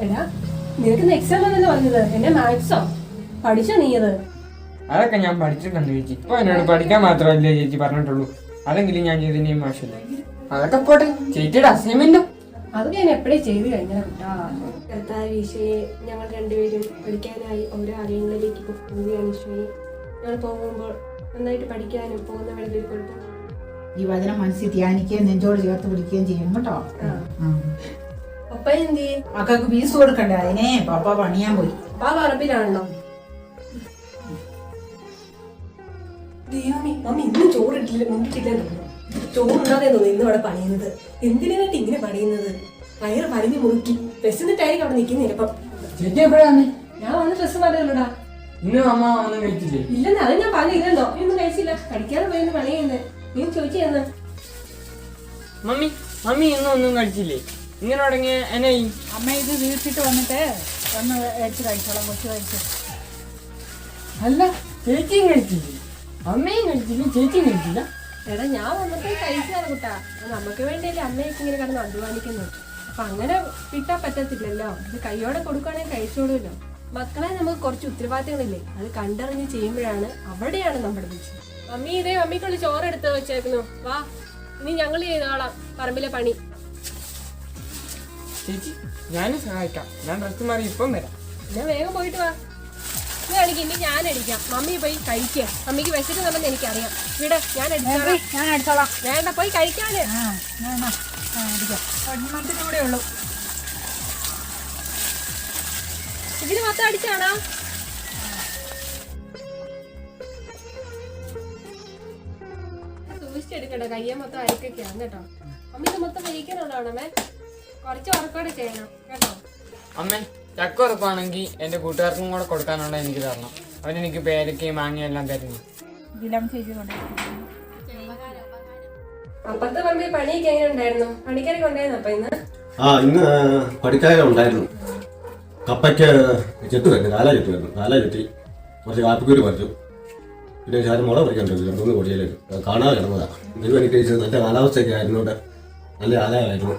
എടാ നിനക്ക് എക്സാം ആണെന്ന് പറഞ്ഞത് എന്നെ മാത്സോ പഠിച്ചോ നീ അത്? അതൊക്കെ ഞാൻ പഠിച്ചിട്ടുണ്ട് ചേച്ചി. ഇപ്പൊ എന്നോട് പഠിക്കാൻ മാത്രമല്ലേ ചേച്ചി പറഞ്ഞിട്ടുള്ളൂ. അതെങ്കിലും ഞാൻ ചെയ്തതിന്റെയും ആവശ്യമില്ല. അതൊക്കെ പോട്ടെ, ചേച്ചിയുടെ അസൈൻമെന്റോ? അത് ഞാൻ എപ്പോഴേ ചെയ്ത് കഴിഞ്ഞാ. ഈശോയെ, ഞങ്ങൾ രണ്ടുപേരും പഠിക്കാനായി ഓരോ ആലയങ്ങളിലേക്ക് പോവുകയാണ് ഈശോയെ. ഞങ്ങൾ പോകുമ്പോൾ നന്നായിട്ട് പഠിക്കാനും പോകുന്ന വഴിയിൽ കുഴപ്പം ഈ വചനം മനസ്സിൽ ധ്യാനിക്കുകയും നെഞ്ചോട് ചേർത്ത് പിടിക്കുകയും ചെയ്യും കേട്ടോ. പപ്പ എന്തി മക്കൾക്ക് ഫീസ് കൊടുക്കണ്ടേ, അതിനെ പപ്പ പണിയാൻ പോയി. പാപ്പ അറബിലാണല്ലോ. ദൈവമേ, മമ്മി ഇന്ന് ചോറിട്ടില്ല മുണ്ടിട്ടില്ലെന്ന് തോന്നുന്നു. ചോറുണ്ടാതെ തോന്നുന്നു ഇന്ന് അവിടെ പണിയുന്നത്. എന്തിനായിട്ട് ഇങ്ങനെ പണിയുന്നത്? വയറ് വലിഞ്ഞു മുറുക്കി വിശന്നിട്ടായിരിക്കും അവിടെ നിൽക്കുന്ന ചിലപ്പം. ചേച്ചി എപ്പോഴാണ്? ഞാൻ വന്ന് ഡ്രസ്സ് മാറിയല്ലോടാ. ഇന്ന് അമ്മ ഒന്നും കഴിച്ചില്ലേ? ഇല്ലെന്ന് അത് ഞാൻ പറഞ്ഞില്ലല്ലോ. നീ ഒന്നും കഴിച്ചില്ല, കഴിക്കാതെ പോയെന്ന് പണി ചെയ്യുന്നത്. നീ ചോദിച്ചു മമ്മി മമ്മി ഇന്നും ഒന്നും കഴിച്ചില്ലേ? ഇങ്ങനെ തുടങ്ങിയ എന്നെ അമ്മ ഇത് വീട്ടിട്ട് വന്നിട്ട് ഒന്ന് എടുത്ത് കഴിച്ചോളാം. കൊച്ചു കഴിച്ചു. അല്ല, ചേച്ചിയും കഴിച്ചില്ലേ? അമ്മയും കഴിച്ചില്ല, ചേച്ചിയും കഴിച്ചില്ല. എടാ, ഞാൻ വന്നപ്പോ കഴിച്ചാണ് കുട്ടാ. നമുക്ക് വേണ്ടിയല്ലേ അമ്മയൊക്കെ ഇങ്ങനെ കിടന്ന് അധ്വാനിക്കുന്നത്. അപ്പൊ അങ്ങനെ കിട്ടാൻ പറ്റത്തില്ലല്ലോ. ഇത് കൈയോടെ കൊടുക്കുകയാണെങ്കിൽ കഴിച്ചോളൂല്ലോ. മക്കളെ നമുക്ക് കുറച്ച് ഉത്തരവാദിത്തങ്ങളില്ലേ, അത് കണ്ടറിഞ്ഞ് ചെയ്യുമ്പോഴാണ് അവിടെയാണ് നമ്മുടെ വിജയം. മമ്മി ഇതേ മമ്മിക്കുള്ള ചോറ് എടുത്ത് വെച്ചേക്കുന്നു. വാ, ഇനി ഞങ്ങൾ ചെയ്തോളാം പറമ്പിലെ പണി. ചേച്ചി ഞാനും സഹായിക്കാം. ഞാൻ ഡ്രസ് മാറി ഇപ്പം വരാം. ഞാൻ വേഗം പോയിട്ട് വാ. നീ അടിക്കും, ഇനി ഞാൻ അടിക്കാം. മമ്മി പോയി കഴിക്കുക. മമ്മിക്ക് വിശക്കുന്നുണ്ടെന്ന് എനിക്കറിയാം. ഇവിടെ ഞാൻ അടിച്ചോളാം. ഞാൻ അടിച്ചോളാം. വേണ്ട, പോയി കഴിക്കാന്. കൂടെ ഉള്ളൂ. ഇതിന് മൊത്തം അടിച്ചാണോ? സൂക്ഷിച്ചെടുക്കട്ടെ, കയ്യെ മൊത്തം അരിക്കൊക്കെയാണ് കേട്ടോ. അമ്മ ഇത് മൊത്തം കഴിക്കാനുള്ളതാണമ്മേ. കുറച്ച് വർക്കൗട്ട് ചെയ്യണം കേട്ടോ. അമ്മേ, ചക്ക ഉറപ്പാണെങ്കിൽ എന്റെ കൂട്ടുകാർക്കും കൂടെ കൊടുക്കാനുള്ള എനിക്ക് തരണം. അവനെനിക്ക് പേരക്കയും മാങ്ങയും എല്ലാം തരുന്നു. അപ്പുറത്തെ പറമ്പിൽ പണിയൊക്കെ എങ്ങനെ ഉണ്ടായിരുന്നു? പണിക്കാരൊക്കെ ഉണ്ടായിരുന്നു അപ്പൊ ഇന്ന്? ഇന്ന് പണിക്കാരൊക്കെ ഉണ്ടായിരുന്നു. കപ്പയ്ക്ക് ചെട്ട് വരുന്നു, കാല ചെട്ട് വരുന്നു. കാല ചെട്ടി കുറച്ച് കാപ്പിക്കൂര് പറിച്ചു. പിന്നെ ശാരം മുള പറിക്കണ്ടത് 2-3 കൊടിയിലേക്ക് കാണാതെ കിടന്നതാണ്. ദൈവം എനിക്ക് നല്ല കാലാവസ്ഥയൊക്കെ ആയിരുന്നോണ്ട് നല്ല ആദായമായിരുന്നു.